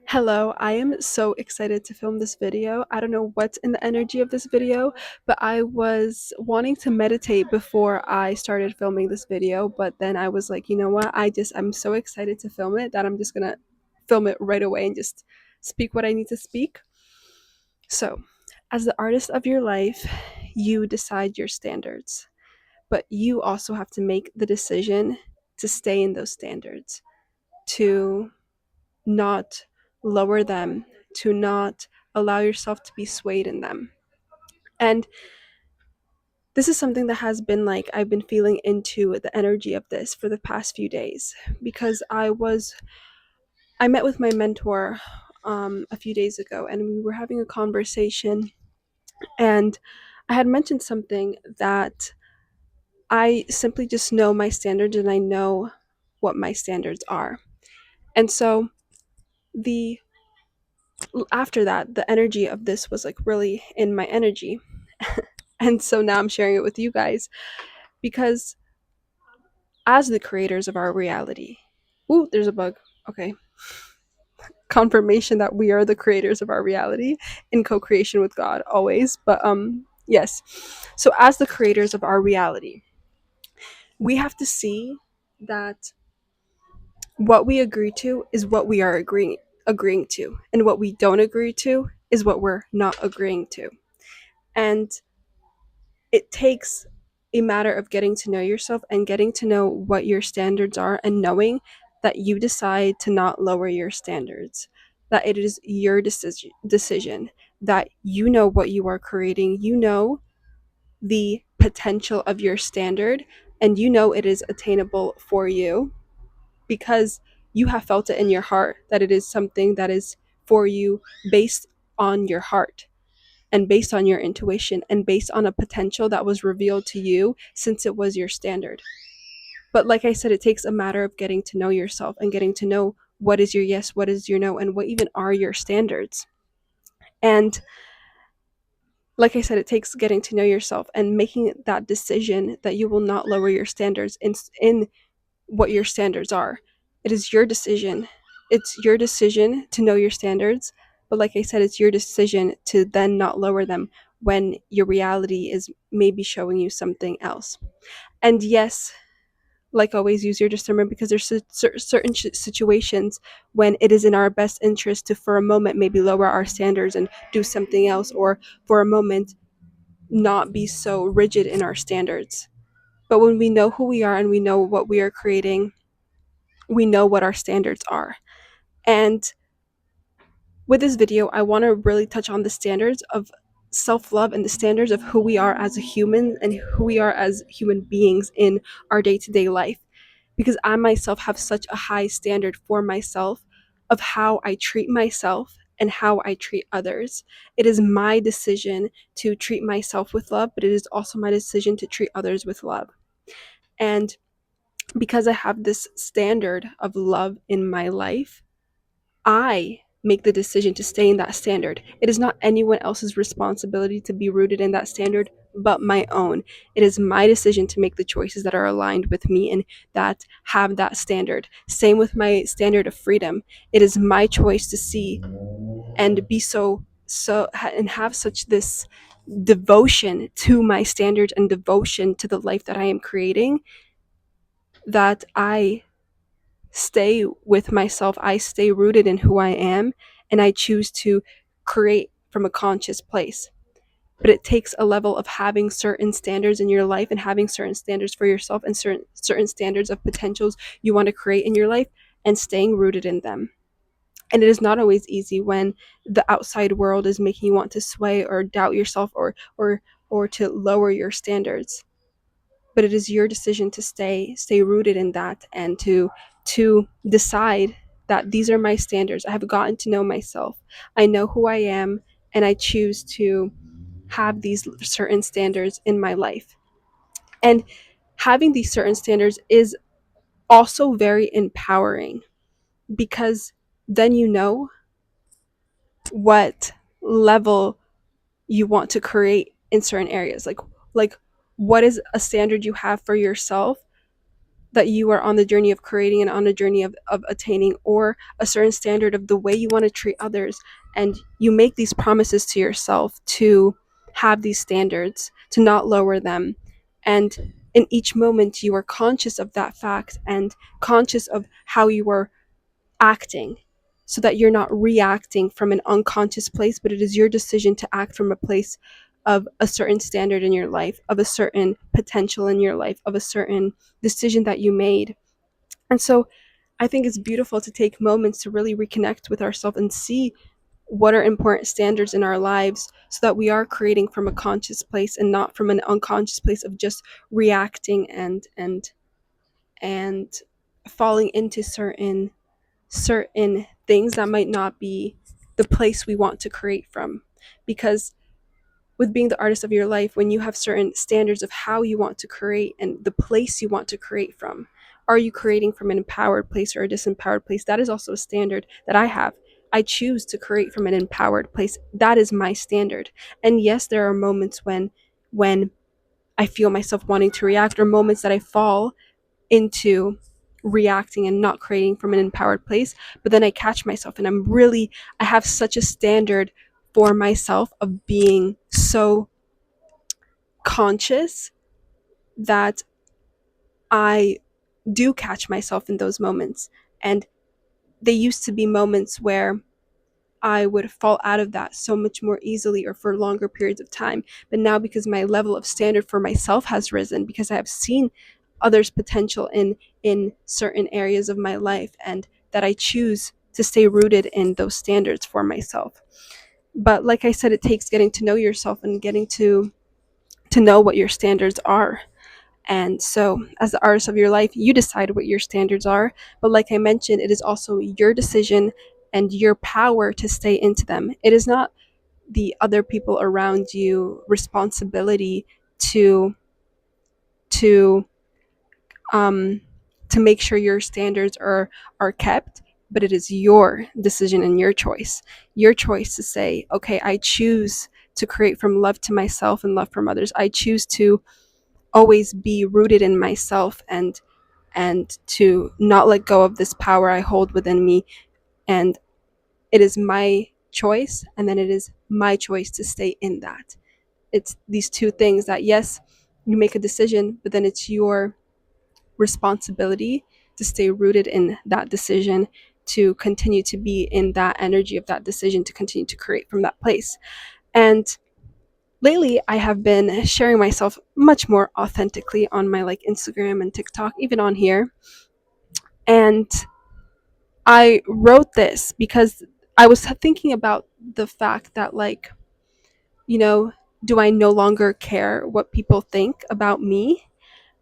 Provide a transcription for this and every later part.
Hello, I am so excited to film this video. I don't know what's in the energy of this video, but I was wanting to meditate before I started filming this video, but then I was like, you know what? I'm so excited to film it that I'm just gonna film it right away and just speak what I need to speak. So, as the artist of your life, you decide your standards, but you also have to make the decision to stay in those standards, to not lower them, to not allow yourself to be swayed in them. And this is something that has been like I've been feeling into the energy of this for the past few days because I met with my mentor a few days ago and we were having a conversation, and I had mentioned something that I simply just know my standards and I know what my standards are. And so the after that, the energy of this was like really in my energy. And so now I'm sharing it with you guys because as the creators of our reality, ooh, there's a bug. Okay. Confirmation that we are the creators of our reality in co-creation with God always. But yes. So as the creators of our reality, we have to see that what we agree to is what we are agreeing to, and what we don't agree to is what we're not agreeing to. And it takes a matter of getting to know yourself and getting to know what your standards are and knowing that you decide to not lower your standards, that it is your decision, that you know what you are creating, you know the potential of your standard, and you know it is attainable for you because you have felt it in your heart that it is something that is for you based on your heart and based on your intuition and based on a potential that was revealed to you since it was your standard. But like I said, it takes a matter of getting to know yourself and getting to know what is your yes, what is your no, and what even are your standards. And like I said, it takes getting to know yourself and making that decision that you will not lower your standards in what your standards are. It is your decision. It's your decision to know your standards. But like I said, it's your decision to then not lower them when your reality is maybe showing you something else. And yes, like always, use your discernment because there's certain situations when it is in our best interest to, for a moment, maybe lower our standards and do something else, or for a moment, not be so rigid in our standards. But when we know who we are and we know what we are creating, we know what our standards are. And with this video, I want to really touch on the standards of self love and the standards of who we are as a human and who we are as human beings in our day to day life. Because I myself have such a high standard for myself of how I treat myself and how I treat others. It is my decision to treat myself with love, but it is also my decision to treat others with love. And because I have this standard of love in my life, I make the decision to stay in that standard. It is not anyone else's responsibility to be rooted in that standard but my own. It is my decision to make the choices that are aligned with me and that have that standard. Same with my standard of freedom. It is my choice to see and be so and have such this devotion to my standards and devotion to the life that I am creating that I stay with myself. I stay rooted in who I am, and I choose to create from a conscious place. But it takes a level of having certain standards in your life and having certain standards for yourself and certain standards of potentials you want to create in your life and staying rooted in them. And it is not always easy when the outside world is making you want to sway or doubt yourself or to lower your standards, but it is your decision to stay rooted in that and to decide that these are my standards. I have gotten to know myself. I know who I am, and I choose to have these certain standards in my life. And having these certain standards is also very empowering because then you know what level you want to create in certain areas. Like what is a standard you have for yourself that you are on the journey of creating and on a journey of attaining, or a certain standard of the way you want to treat others, and you make these promises to yourself to have these standards, to not lower them, and in each moment you are conscious of that fact and conscious of how you are acting, so that you're not reacting from an unconscious place, but it is your decision to act from a place of a certain standard in your life, of a certain potential in your life, of a certain decision that you made. And so I think it's beautiful to take moments to really reconnect with ourselves and see what are important standards in our lives, so that we are creating from a conscious place and not from an unconscious place of just reacting and falling into certain things that might not be the place we want to create from. Because with being the artist of your life, when you have certain standards of how you want to create and the place you want to create from, are you creating from an empowered place or a disempowered place? That is also a standard that I have. I choose to create from an empowered place. That is my standard. And yes, there are moments when I feel myself wanting to react, or moments that I fall into reacting and not creating from an empowered place. But then I catch myself, and I have such a standard for myself of being so conscious that I do catch myself in those moments. And they used to be moments where I would fall out of that so much more easily or for longer periods of time. But now, because my level of standard for myself has risen, because I have seen others' potential in certain areas of my life, and that I choose to stay rooted in those standards for myself. But like I said, it takes getting to know yourself and getting to know what your standards are. And so, as the artist of your life, you decide what your standards are. But like I mentioned, it is also your decision and your power to stay into them. It is not the other people around you responsibility to to um to make sure your standards are kept, but it is your decision and your choice to say, okay, I choose to create from love to myself and love from others. I choose to always be rooted in myself, and to not let go of this power I hold within me. And it is my choice, and then it is my choice to stay in that. It's these two things that, yes, you make a decision, but then it's your responsibility to stay rooted in that decision, to continue to be in that energy of that decision, to continue to create from that place. And lately I have been sharing myself much more authentically on my like Instagram and TikTok, even on here. And I wrote this because I was thinking about the fact that, like, you know, do I no longer care what people think about me?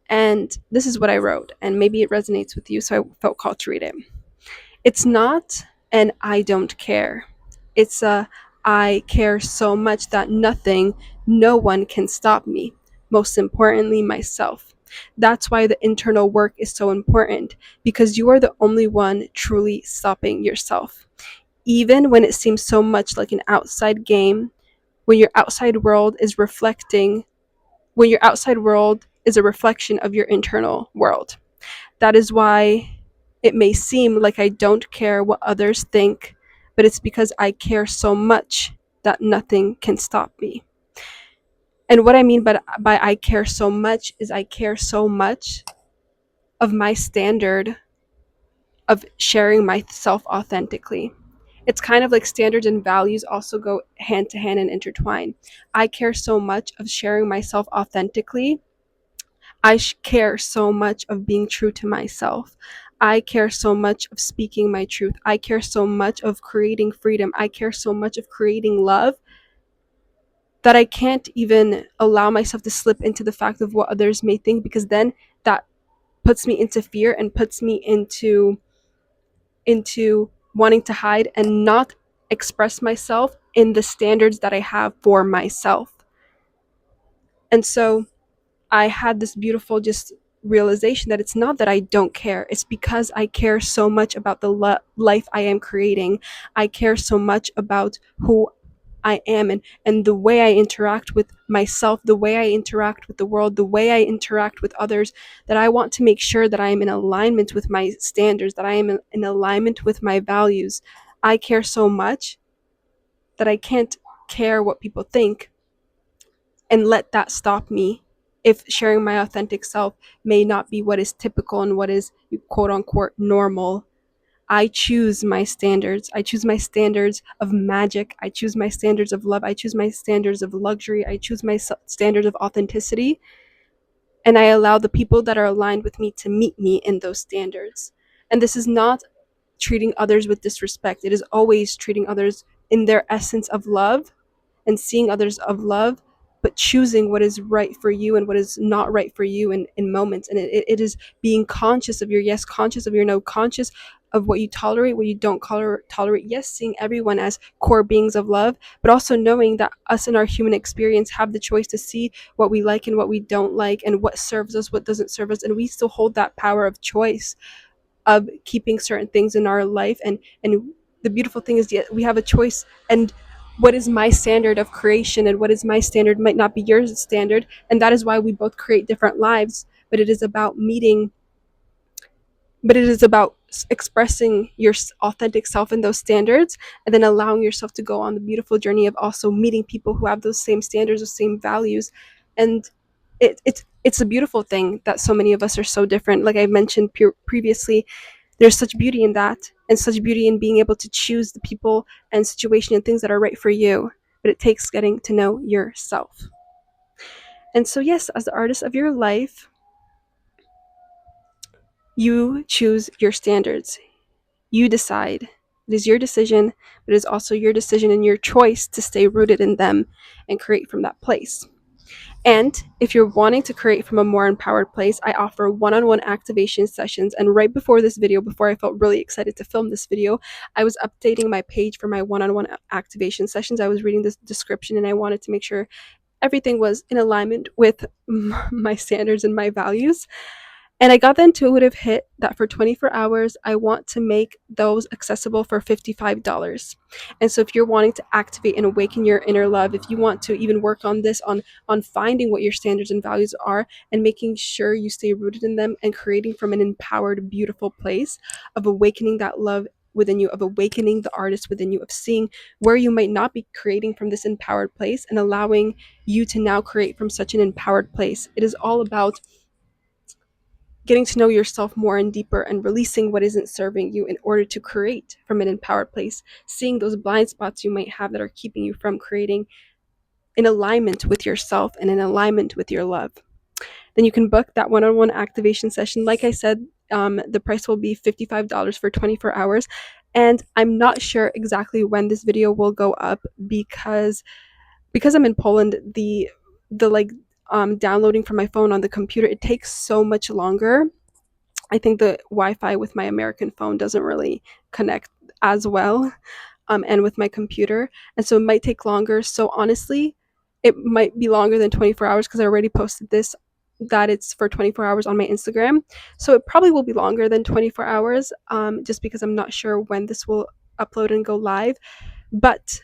And this is what I wrote, and maybe it resonates with you, so I felt called to read it. It's not an I don't care. It's a I care so much that no one can stop me. Most importantly, myself. That's why the internal work is so important, because you are the only one truly stopping yourself. Even when it seems so much like an outside game, when your outside world is reflecting, when your outside world is a reflection of your internal world. That is why it may seem like I don't care what others think, but it's because I care so much that nothing can stop me. And what I mean by I care so much is I care so much of my standard of sharing myself authentically. It's kind of like standards and values also go hand to hand and intertwine. I care so much of sharing myself authentically. Care so much of being true to myself. I care so much of speaking my truth. I care so much of creating freedom. I care so much of creating love that I can't even allow myself to slip into the fact of what others may think, because then that puts me into fear and puts me into wanting to hide and not express myself in the standards that I have for myself. And so I had this beautiful just realization that it's not that I don't care. It's because I care so much about the life I am creating. I care so much about who I am, and the way I interact with myself, the way I interact with the world, the way I interact with others, that I want to make sure that I am in alignment with my standards, that I am in alignment with my values. I care so much that I can't care what people think and let that stop me if sharing my authentic self may not be what is typical and what is quote unquote normal. I choose my standards. I choose my standards of magic. I choose my standards of love. I choose my standards of luxury. I choose my standards of authenticity. And I allow the people that are aligned with me to meet me in those standards. And this is not treating others with disrespect. It is always treating others in their essence of love and seeing others of love, but choosing what is right for you and what is not right for you in moments. And it is being conscious of your yes, conscious of your no, conscious of what you tolerate, what you don't tolerate. Yes, seeing everyone as core beings of love, but also knowing that us in our human experience have the choice to see what we like and what we don't like, and what serves us, what doesn't serve us. And we still hold that power of choice of keeping certain things in our life. And the beautiful thing is, yet we have a choice. And what is my standard of creation and what is my standard might not be your standard, and that is why we both create different lives. But it is about meeting, but it is about expressing your authentic self in those standards, and then allowing yourself to go on the beautiful journey of also meeting people who have those same standards, those same values. And it's a beautiful thing that so many of us are so different. Like I mentioned previously, there's such beauty in that, and such beauty in being able to choose the people and situation and things that are right for you. But it takes getting to know yourself. And so, yes, as the artist of your life, you choose your standards. You decide. It is your decision, but it is also your decision and your choice to stay rooted in them and create from that place. And if you're wanting to create from a more empowered place, I offer one-on-one activation sessions. And right before this video, before I felt really excited to film this video, I was updating my page for my one-on-one activation sessions. I was reading this description and I wanted to make sure everything was in alignment with my standards and my values. And I got the intuitive hit that for 24 hours, I want to make those accessible for $55. And so if you're wanting to activate and awaken your inner love, if you want to even work on this, on finding what your standards and values are and making sure you stay rooted in them and creating from an empowered, beautiful place of awakening that love within you, of awakening the artist within you, of seeing where you might not be creating from this empowered place and allowing you to now create from such an empowered place. It is all about getting to know yourself more and deeper and releasing what isn't serving you in order to create from an empowered place, seeing those blind spots you might have that are keeping you from creating in alignment with yourself and in alignment with your love. Then you can book that one-on-one activation session. Like I said, the price will be $55 for 24 hours. And I'm not sure exactly when this video will go up because I'm in Poland, the like downloading from my phone on the computer, it takes so much longer. I think the Wi-Fi with my American phone doesn't really connect as well, and with my computer, and so it might take longer. So honestly, it might be longer than 24 hours because I already posted this that it's for 24 hours on my Instagram. So it probably will be longer than 24 hours, just because I'm not sure when this will upload and go live. But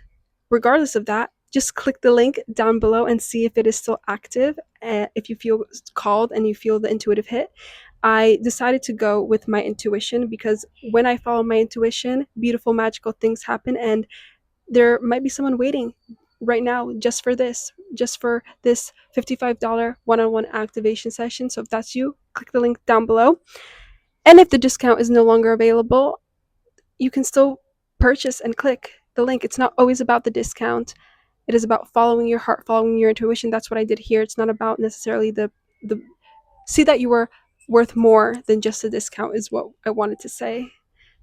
regardless of that, just click the link down below and see if it is still active. If you feel called and you feel the intuitive hit, I decided to go with my intuition because when I follow my intuition, beautiful, magical things happen. And there might be someone waiting right now just for this $55 one-on-one activation session. So if that's you, click the link down below. And if the discount is no longer available, you can still purchase and click the link. It's not always about the discount. It is about following your heart, following your intuition. That's what I did here. It's not about necessarily the see that you are worth more than just a discount is what I wanted to say.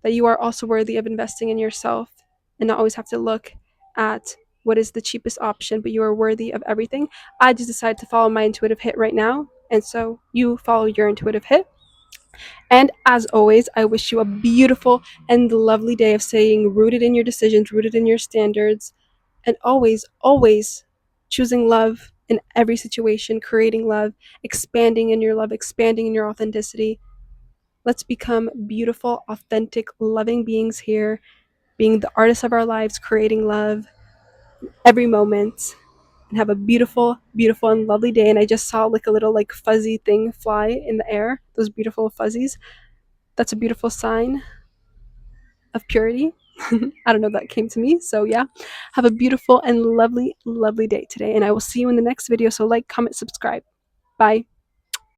That you are also worthy of investing in yourself and not always have to look at what is the cheapest option, but you are worthy of everything. I just decided to follow my intuitive hit right now. And so you follow your intuitive hit. And as always, I wish you a beautiful and lovely day of staying rooted in your decisions, rooted in your standards, and always, always choosing love in every situation, creating love, expanding in your love, expanding in your authenticity. Let's become beautiful, authentic, loving beings here, being the artists of our lives, creating love. every moment, and have a beautiful, beautiful, and lovely day. And I just saw like a little like fuzzy thing fly in the air, those beautiful fuzzies. That's a beautiful sign of purity. I don't know, that came to me. So yeah, have a beautiful and lovely, lovely day today. And I will see you in the next video. So like, comment, subscribe. Bye.